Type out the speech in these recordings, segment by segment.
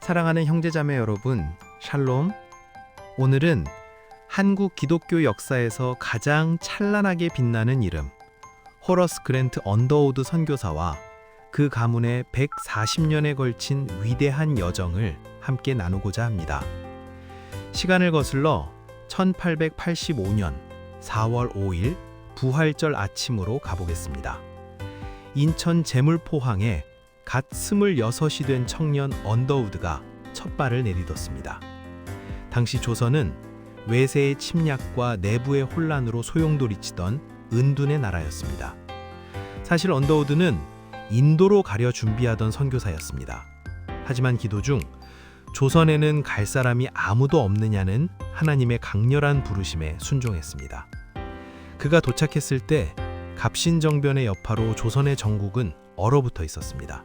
사랑하는 형제자매 여러분, 샬롬. 오늘은 한국 기독교 역사에서 가장 찬란하게 빛나는 이름, 호러스 그랜트 언더우드 선교사와 그 가문의 140년에 걸친 위대한 여정을 함께 나누고자 합니다. 시간을 거슬러 1885년 4월 5일 부활절 아침으로 가보겠습니다. 인천 제물포항에 갓 26이 된 청년 언더우드가 첫 발을 내딛었습니다. 당시 조선은 외세의 침략과 내부의 혼란으로 소용돌이치던 은둔의 나라였습니다. 사실 언더우드는 인도로 가려 준비하던 선교사였습니다. 하지만 기도 중 조선에는 갈 사람이 아무도 없느냐는 하나님의 강렬한 부르심에 순종했습니다. 그가 도착했을 때 갑신정변의 여파로 조선의 정국은 얼어붙어 있었습니다.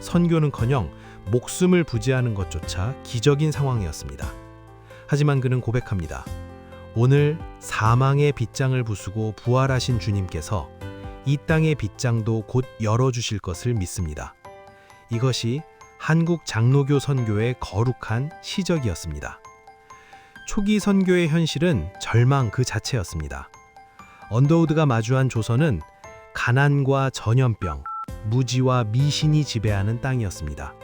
선교는커녕 목숨을 부지하는 것조차 기적인 상황이었습니다. 하지만 그는 고백합니다. 오늘 사망의 빗장을 부수고 부활하신 주님께서 이 땅의 빗장도 곧 열어주실 것을 믿습니다. 이것이 한국 장로교 선교의 거룩한 시적이었습니다. 초기 선교의 현실은 절망 그 자체였습니다. 언더우드가 마주한 조선은 가난과 전염병, 무지와 미신이 지배하는 땅이었습니다.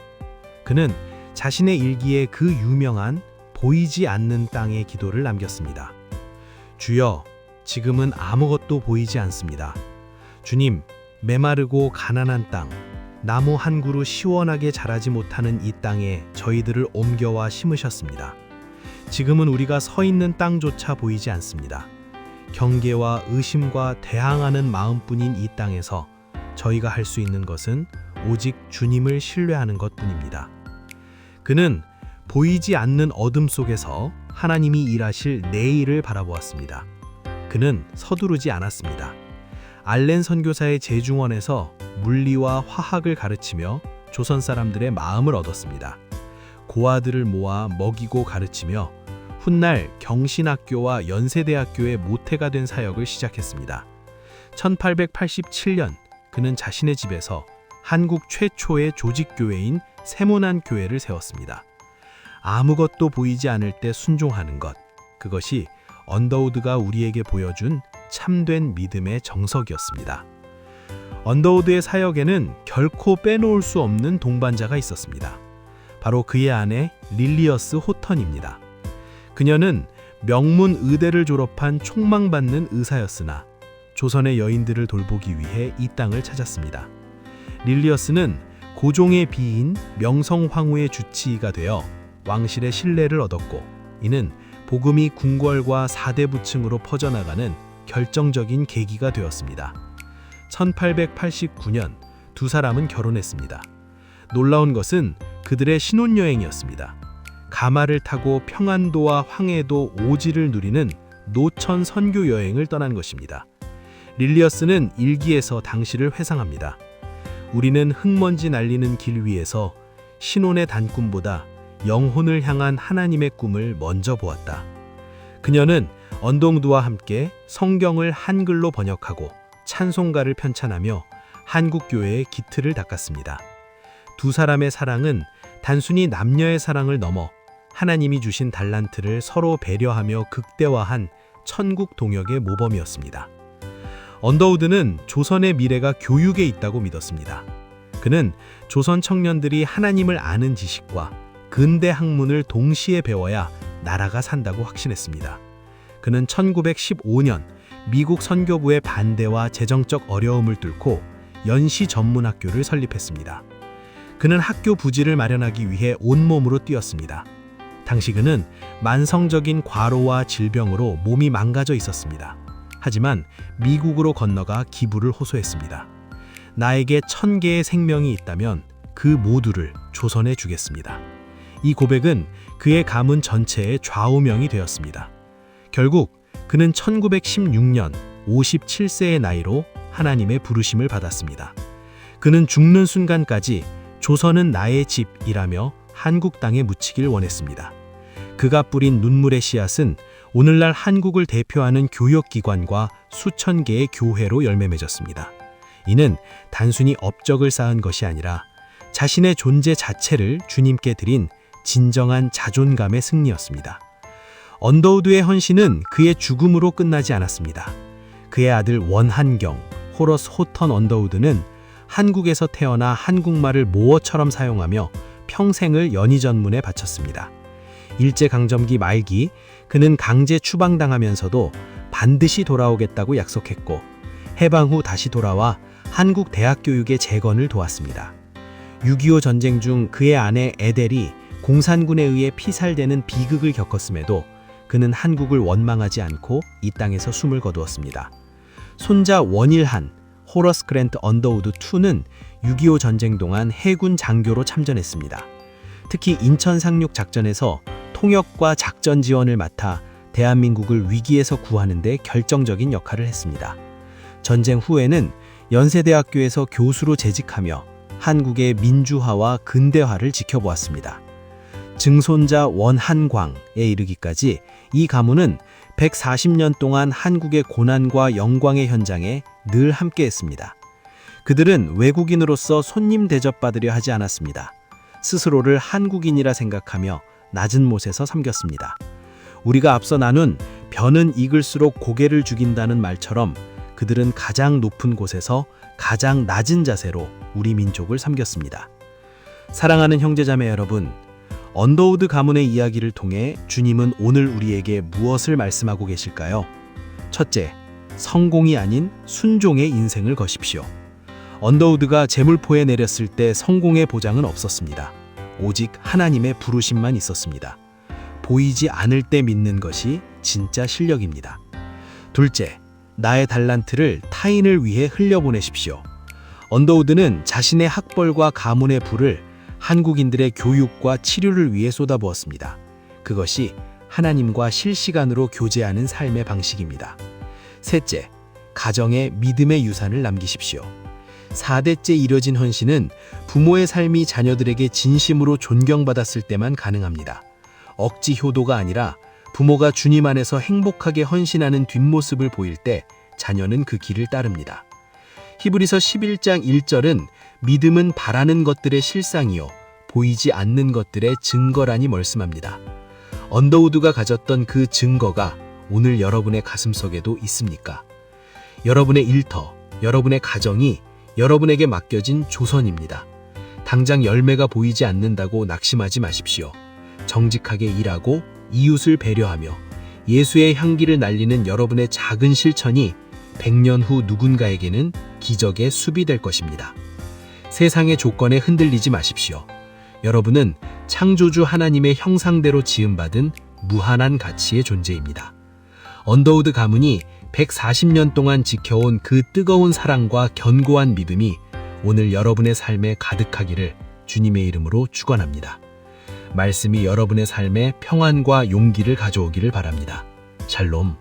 그는 자신의 일기에 그 유명한 보이지 않는 땅의 기도를 남겼습니다. 주여, 지금은 아무것도 보이지 않습니다. 주님, 메마르고 가난한 땅, 나무 한 그루 시원하게 자라지 못하는 이 땅에 저희들을 옮겨와 심으셨습니다. 지금은 우리가 서 있는 땅조차 보이지 않습니다. 경계와 의심과 대항하는 마음뿐인 이 땅에서 저희가 할 수 있는 것은 오직 주님을 신뢰하는 것뿐입니다. 그는 보이지 않는 어둠 속에서 하나님이 일하실 내일을 바라보았습니다. 그는 서두르지 않았습니다. 알렌 선교사의 제중원에서 물리와 화학을 가르치며 조선 사람들의 마음을 얻었습니다. 고아들을 모아 먹이고 가르치며 훗날 경신학교와 연세대학교의 모태가 된 사역을 시작했습니다. 1887년 그는 자신의 집에서 한국 최초의 조직교회인 세문안교회를 세웠습니다. 아무것도 보이지 않을 때 순종하는 것, 그것이 언더우드가 우리에게 보여준 참된 믿음의 정석이었습니다. 언더우드의 사역에는 결코 빼놓을 수 없는 동반자가 있었습니다. 바로 그의 아내 릴리어스 호턴입니다. 그녀는 명문 의대를 졸업한 촉망받는 의사였으나 조선의 여인들을 돌보기 위해 이 땅을 찾았습니다. 릴리어스는 고종의 비인 명성황후의 주치의가 되어 왕실의 신뢰를 얻었고, 이는 복음이 궁궐과 사대 부층으로 퍼져나가는 결정적인 계기가 되었습니다. 1889년 두 사람은 결혼했습니다. 놀라운 것은 그들의 신혼여행이었습니다. 가마를 타고 평안도와 황해도 오지를 누리는 노천 선교 여행을 떠난 것입니다. 릴리어스는 일기에서 당시를 회상합니다. 우리는 흙먼지 날리는 길 위에서 신혼의 단꿈보다 영혼을 향한 하나님의 꿈을 먼저 보았다. 그녀는 언더우드와 함께 성경을 한글로 번역하고 찬송가를 편찬하며 한국교회의 기틀을 닦았습니다. 두 사람의 사랑은 단순히 남녀의 사랑을 넘어 하나님이 주신 달란트를 서로 배려하며 극대화한 천국 동역의 모범이었습니다. 언더우드는 조선의 미래가 교육에 있다고 믿었습니다. 그는 조선 청년들이 하나님을 아는 지식과 근대 학문을 동시에 배워야 나라가 산다고 확신했습니다. 그는 1915년 미국 선교부의 반대와 재정적 어려움을 뚫고 연시 전문학교를 설립했습니다. 그는 학교 부지를 마련하기 위해 온몸으로 뛰었습니다. 당시 그는 만성적인 과로와 질병으로 몸이 망가져 있었습니다. 하지만 미국으로 건너가 기부를 호소했습니다. 나에게 1000개의 생명이 있다면 그 모두를 조선에 주겠습니다. 이 고백은 그의 가문 전체의 좌우명이 되었습니다. 결국 그는 1916년 57세의 나이로 하나님의 부르심을 받았습니다. 그는 죽는 순간까지 조선은 나의 집이라며 한국 땅에 묻히길 원했습니다. 그가 뿌린 눈물의 씨앗은 오늘날 한국을 대표하는 교역기관과 수천 개의 교회로 열매 맺었습니다. 이는 단순히 업적을 쌓은 것이 아니라 자신의 존재 자체를 주님께 드린 진정한 자존감의 승리였습니다. 언더우드의 헌신은 그의 죽음으로 끝나지 않았습니다. 그의 아들 원한경, 호러스 호턴 언더우드는 한국에서 태어나 한국말을 모어처럼 사용하며 평생을 연희전문에 바쳤습니다. 일제강점기 말기 그는 강제 추방당하면서도 반드시 돌아오겠다고 약속했고 해방 후 다시 돌아와 한국 대학 교육의 재건을 도왔습니다. 6.25 전쟁 중 그의 아내 에델이 공산군에 의해 피살되는 비극을 겪었음에도 그는 한국을 원망하지 않고 이 땅에서 숨을 거두었습니다. 손자 원일한, 호러스 그랜트 언더우드 2는 6.25 전쟁 동안 해군 장교로 참전했습니다. 특히 인천 상륙 작전에서 통역과 작전 지원을 맡아 대한민국을 위기에서 구하는 데 결정적인 역할을 했습니다. 전쟁 후에는 연세대학교에서 교수로 재직하며 한국의 민주화와 근대화를 지켜보았습니다. 증손자 원한광에 이르기까지 이 가문은 140년 동안 한국의 고난과 영광의 현장에 늘 함께했습니다. 그들은 외국인으로서 손님 대접받으려 하지 않았습니다. 스스로를 한국인이라 생각하며 낮은 못에서 섬겼습니다. 우리가 앞서 나눈 벼는 익을수록 고개를 죽인다는 말처럼 그들은 가장 높은 곳에서 가장 낮은 자세로 우리 민족을 섬겼습니다. 사랑하는 형제자매 여러분, 언더우드 가문의 이야기를 통해 주님은 오늘 우리에게 무엇을 말씀하고 계실까요? 첫째, 성공이 아닌 순종의 인생을 거십시오. 언더우드가 제물포에 내렸을 때 성공의 보장은 없었습니다. 오직 하나님의 부르심만 있었습니다. 보이지 않을 때 믿는 것이 진짜 실력입니다. 둘째, 나의 달란트를 타인을 위해 흘려보내십시오. 언더우드는 자신의 학벌과 가문의 부를 한국인들의 교육과 치료를 위해 쏟아부었습니다. 그것이 하나님과 실시간으로 교제하는 삶의 방식입니다. 셋째, 가정에 믿음의 유산을 남기십시오. 4대째 이뤄진 헌신은 부모의 삶이 자녀들에게 진심으로 존경받았을 때만 가능합니다. 억지 효도가 아니라 부모가 주님 안에서 행복하게 헌신하는 뒷모습을 보일 때 자녀는 그 길을 따릅니다. 히브리서 11장 1절은 믿음은 바라는 것들의 실상이요 보이지 않는 것들의 증거라니 말씀합니다. 언더우드가 가졌던 그 증거가 오늘 여러분의 가슴속에도 있습니까? 여러분의 일터, 여러분의 가정이 여러분에게 맡겨진 조선입니다. 당장 열매가 보이지 않는다고 낙심하지 마십시오. 정직하게 일하고 이웃을 배려하며 예수의 향기를 날리는 여러분의 작은 실천이 100년 후 누군가에게는 기적의 숲이 될 것입니다. 세상의 조건에 흔들리지 마십시오. 여러분은 창조주 하나님의 형상대로 지음받은 무한한 가치의 존재입니다. 언더우드 가문이 140년 동안 지켜온 그 뜨거운 사랑과 견고한 믿음이 오늘 여러분의 삶에 가득하기를 주님의 이름으로 축원합니다. 말씀이 여러분의 삶에 평안과 용기를 가져오기를 바랍니다. 샬롬.